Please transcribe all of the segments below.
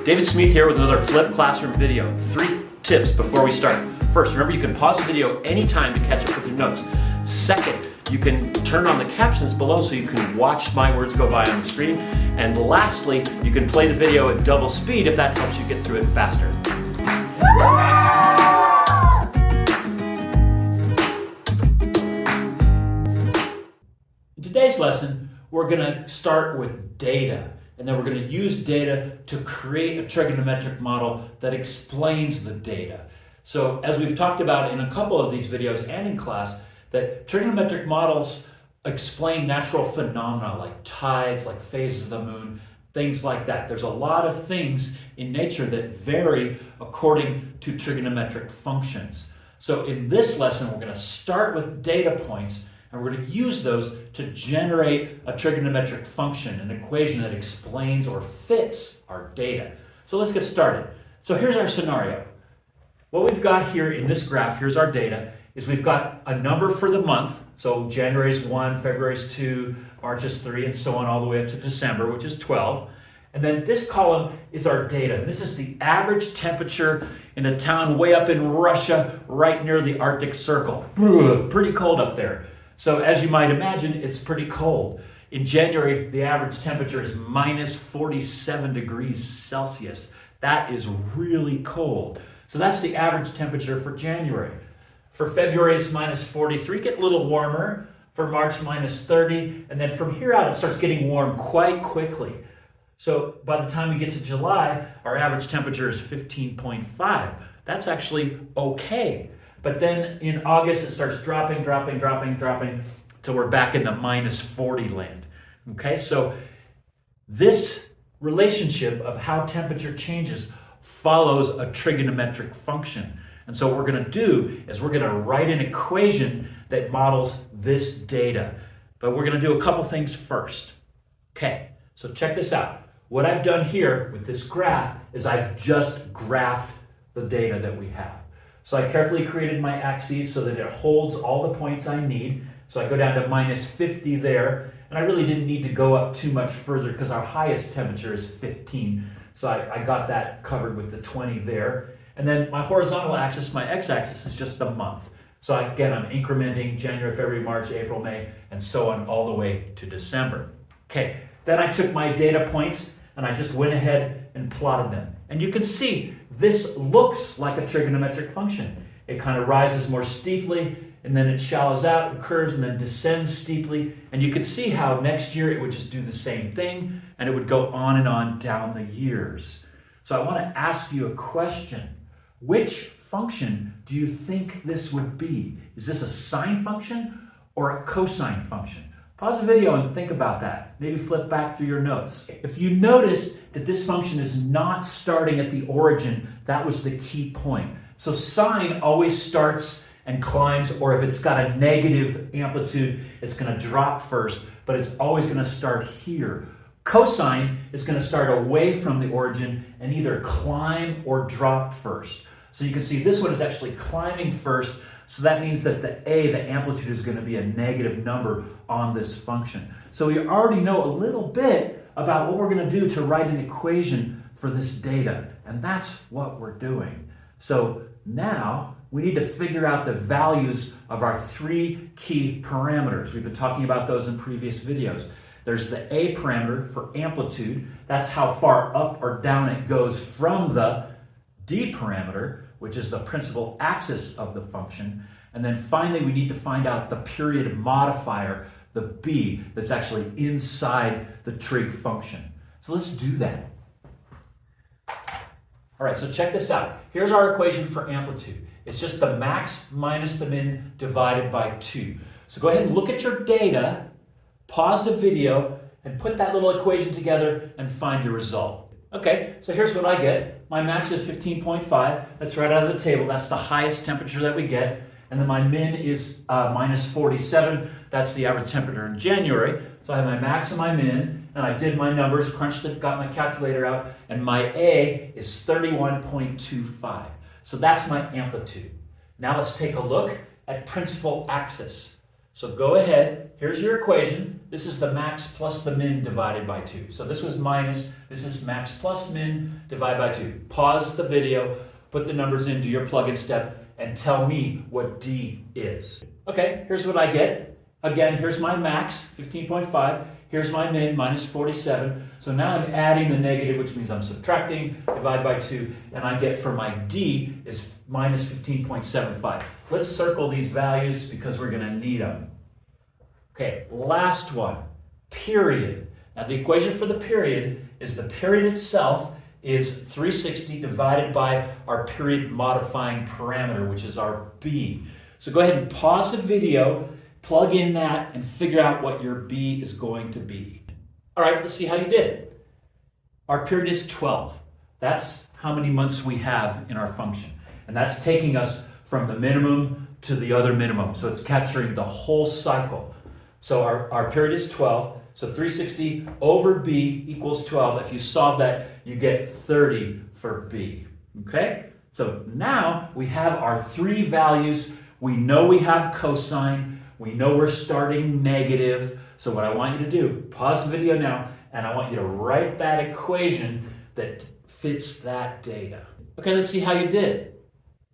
David Smith here with another Flip Classroom video. 3 tips before we start. First, remember you can pause the video anytime to catch up with your notes. Second, you can turn on the captions below so you can watch my words go by on the screen. And lastly, you can play the video at double speed if that helps you get through it faster. In today's lesson, we're going to start with data. And then we're going to use data to create a trigonometric model that explains the data. So as we've talked about in a couple of these videos and in class, that trigonometric models explain natural phenomena like tides, like phases of the moon, things like that. There's a lot of things in nature that vary according to trigonometric functions. So in this lesson, we're going to start with data points, and we're going to use those to generate a trigonometric function, an equation that explains or fits our data. So let's get started. So here's our scenario. What we've got here in this graph, here's our data, is we've got a number for the month. So January is 1, February is 2, March is 3, and so on all the way up to December, which is 12. And then this column is our data. And this is the average temperature in a town way up in Russia, right near the Arctic Circle. Pretty cold up there. So as you might imagine, it's pretty cold. In January, the average temperature is minus 47 degrees Celsius. That is really cold. So that's the average temperature for January. For February, it's minus 43, get a little warmer. For March, minus 30. And then from here out, it starts getting warm quite quickly. So by the time we get to July, our average temperature is 15.5. That's actually okay. But then in August, it starts dropping, till we're back in the minus 40 land. Okay, so this relationship of how temperature changes follows a trigonometric function. And so what we're going to do is we're going to write an equation that models this data. But we're going to do a couple things first. Okay, so check this out. What I've done here with this graph is I've just graphed the data that we have. So I carefully created my axes so that it holds all the points I need. So I go down to minus 50 there, and I really didn't need to go up too much further because our highest temperature is 15. So I got that covered with the 20 there. And then my horizontal axis, my x-axis, is just the month. So again, I'm incrementing January, February, March, April, May, and so on all the way to December. Okay, then I took my data points and I just went ahead and plotted them. And you can see this looks like a trigonometric function. It kind of rises more steeply, and then it shallows out and curves and then descends steeply. And you can see how next year it would just do the same thing, and it would go on and on down the years. So I want to ask you a question. Which function do you think this would be? Is this a sine function or a cosine function? Pause the video and think about that. Maybe flip back through your notes. If you notice that this function is not starting at the origin, that was the key point. So sine always starts and climbs, or if it's got a negative amplitude, it's going to drop first, but it's always going to start here. Cosine is going to start away from the origin and either climb or drop first. So you can see this one is actually climbing first. So that means that the amplitude is going to be a negative number on this function. So we already know a little bit about what we're going to do to write an equation for this data. And that's what we're doing. So now we need to figure out the values of our 3 key parameters. We've been talking about those in previous videos. There's the A parameter for amplitude. That's how far up or down it goes from the D parameter, which is the principal axis of the function. And then finally, we need to find out the period modifier, the B, that's actually inside the trig function. So let's do that. All right, so check this out. Here's our equation for amplitude. It's just the max minus the min divided by 2. So go ahead and look at your data, pause the video, and put that little equation together and find your result. Okay, so here's what I get. My max is 15.5. That's right out of the table. That's the highest temperature that we get. And then my min is minus 47. That's the average temperature in January. So I have my max and my min, and I did my numbers, crunched it, got my calculator out, and my A is 31.25. So that's my amplitude. Now let's take a look at principal axis. So go ahead, here's your equation. This is the max plus the min divided by 2. So this was minus, this is max plus min divided by 2. Pause the video, put the numbers in, do your plug-in step, and tell me what D is. Okay, here's what I get. Again, here's my max, 15.5. Here's my min, minus 47. So now I'm adding the negative, which means I'm subtracting, divide by 2, and I get for my D is minus 15.75. Let's circle these values because we're going to need them. Okay, last one, period. Now the equation for the period is the period itself is 360 divided by our period modifying parameter, which is our B. So go ahead and pause the video, plug in that, and figure out what your B is going to be. All right, let's see how you did. Our period is 12. That's how many months we have in our function. And that's taking us from the minimum to the other minimum. So it's capturing the whole cycle. So our period is 12. So 360 over B equals 12. If you solve that, you get 30 for B. Okay? So now we have our three values. We know we have cosine. We know we're starting negative. So what I want you to do, pause the video now, and I want you to write that equation that fits that data. Okay, let's see how you did.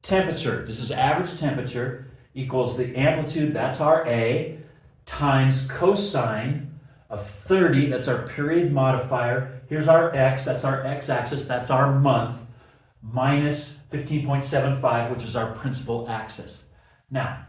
Temperature, this is average temperature, equals the amplitude, that's our A, times cosine of 30, that's our period modifier. Here's our X, that's our X-axis, that's our month, minus 15.75, which is our principal axis. Now,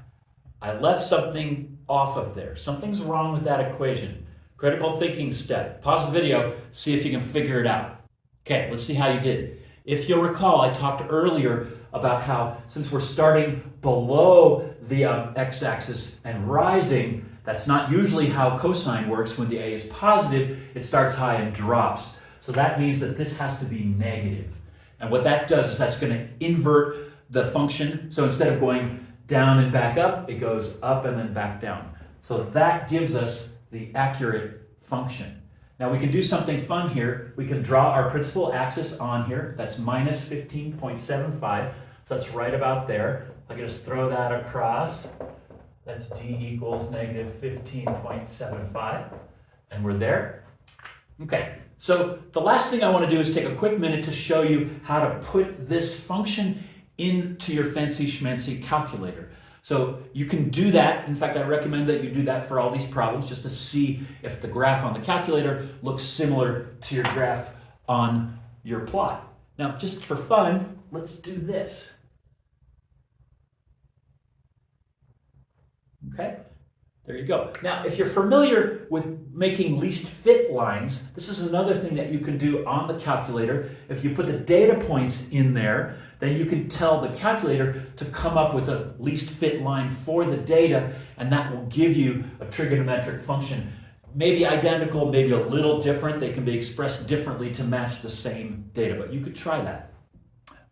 I left something off of there. Something's wrong with that equation. Critical thinking step. Pause the video, see if you can figure it out. Okay, let's see how you did. If you'll recall, I talked earlier about how since we're starting below the x-axis and rising, that's not usually how cosine works. When the A is positive, it starts high and drops. So that means that this has to be negative. And what that does is that's going to invert the function. So instead of going down and back up, it goes up and then back down. So that gives us the accurate function. Now we can do something fun here. We can draw our principal axis on here. That's minus 15.75. So that's right about there. I can just throw that across. That's D equals negative 15.75. And we're there. Okay, so the last thing I want to do is take a quick minute to show you how to put this function into your fancy schmancy calculator. So you can do that. In fact, I recommend that you do that for all these problems just to see if the graph on the calculator looks similar to your graph on your plot. Now, just for fun, let's do this. Okay, there you go. Now, if you're familiar with making least fit lines, this is another thing that you can do on the calculator. If you put the data points in there, then you can tell the calculator to come up with a least fit line for the data, and that will give you a trigonometric function. Maybe identical, maybe a little different. They can be expressed differently to match the same data, but you could try that.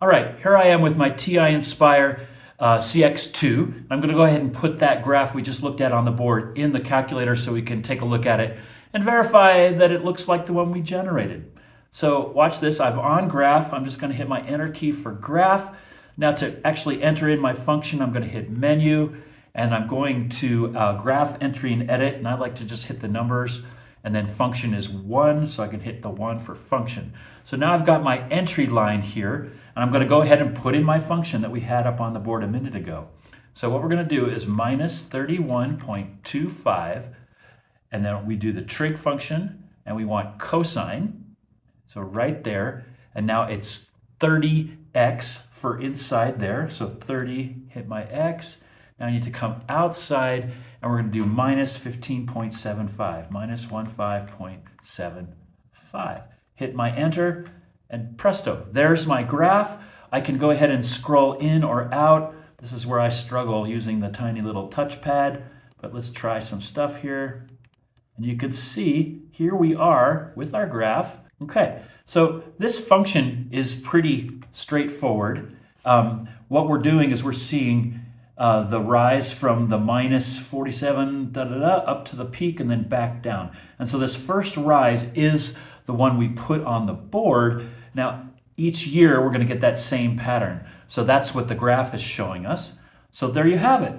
All right, here I am with my Ti-Nspire CX2. I'm going to go ahead and put that graph we just looked at on the board in the calculator so we can take a look at it and verify that it looks like the one we generated. So watch this. I've on graph. I'm just going to hit my enter key for graph. Now to actually enter in my function, I'm going to hit menu, and I'm going to graph entry and edit, and I like to just hit the numbers, and then function is 1, so I can hit the 1 for function. So now I've got my entry line here, and I'm going to go ahead and put in my function that we had up on the board a minute ago. So what we're going to do is minus 31.25, and then we do the trig function, and we want cosine. So right there, and now it's 30x for inside there. So 30, hit my x. Now I need to come outside, and we're going to do minus 15.75, minus 15.75. Hit my enter, and presto, there's my graph. I can go ahead and scroll in or out. This is where I struggle using the tiny little touchpad, but let's try some stuff here. And you can see, here we are with our graph. Okay, so this function is pretty straightforward. What we're doing is we're seeing the rise from the minus 47 up to the peak and then back down. And so this first rise is the one we put on the board. Now, each year we're going to get that same pattern. So that's what the graph is showing us. So there you have it.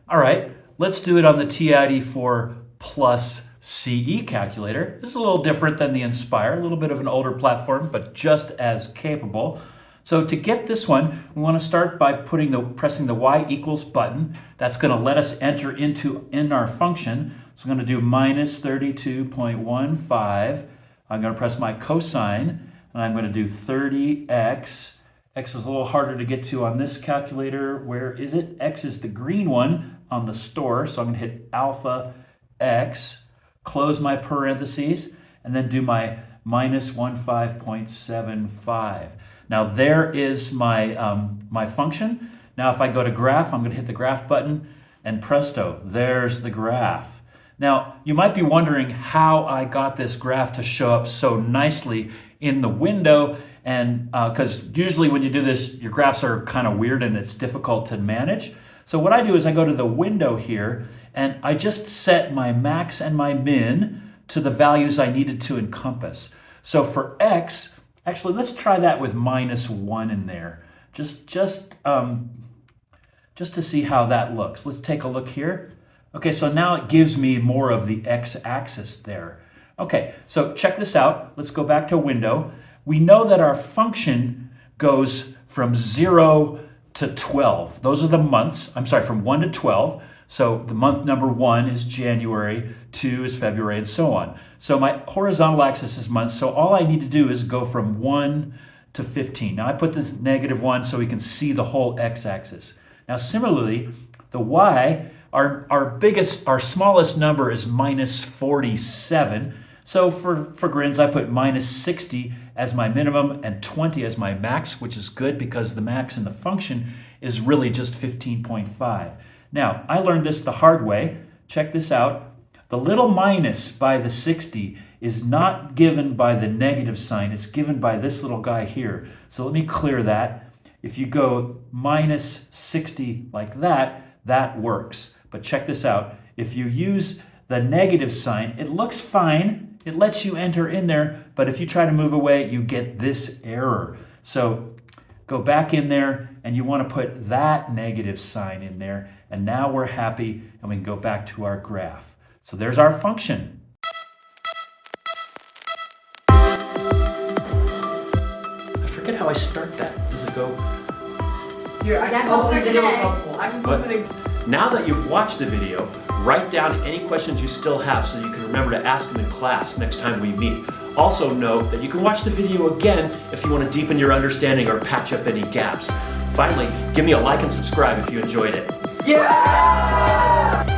All right, let's do it on the Ti-Nspire Plus CE calculator. This is a little different than the Nspire, a little bit of an older platform, but just as capable. So to get this one, we want to start by pressing the y equals button. That's going to let us enter in our function. So I'm going to do minus 32.15. I'm going to press my cosine, and I'm going to do 30x. X is a little harder to get to on this calculator. Where is it? X is the green one on the store. So I'm going to hit alpha x, close my parentheses, and then do my minus 15.75. Now there is my, my function. Now if I go to graph, I'm going to hit the graph button, and presto, there's the graph. Now you might be wondering how I got this graph to show up so nicely in the window, and because usually when you do this, your graphs are kind of weird and it's difficult to manage. So what I do is I go to the window here, and I just set my max and my min to the values I needed to encompass. So for x, actually, let's try that with -1 in there, just to see how that looks. Let's take a look here. Okay, so now it gives me more of the x-axis there. Okay, so check this out. Let's go back to window. We know that our function goes from 0 to 12. Those are the months. I'm sorry, from 1 to 12. So the month number 1 is January, 2 is February, and so on. So my horizontal axis is months, so all I need to do is go from 1 to 15. Now I put this -1 so we can see the whole x-axis. Now similarly, the y, our smallest number is -47. So for grins, I put -60 as my minimum and 20 as my max, which is good because the max in the function is really just 15.5. Now, I learned this the hard way. Check this out. The little minus by the 60 is not given by the negative sign. It's given by this little guy here. So let me clear that. If you go -60 like that, that works. But check this out. If you use the negative sign, it looks fine. It lets you enter in there, but if you try to move away, you get this error. So go back in there, and you want to put that negative sign in there, and now we're happy, and we can go back to our graph. So there's our function. I forget how I start that. Does it go? Here, I hope the video was helpful. Now that you've watched the video, write down any questions you still have so you can remember to ask them in class next time we meet. Also know that you can watch the video again if you want to deepen your understanding or patch up any gaps. Finally, give me a like and subscribe if you enjoyed it. Yeah!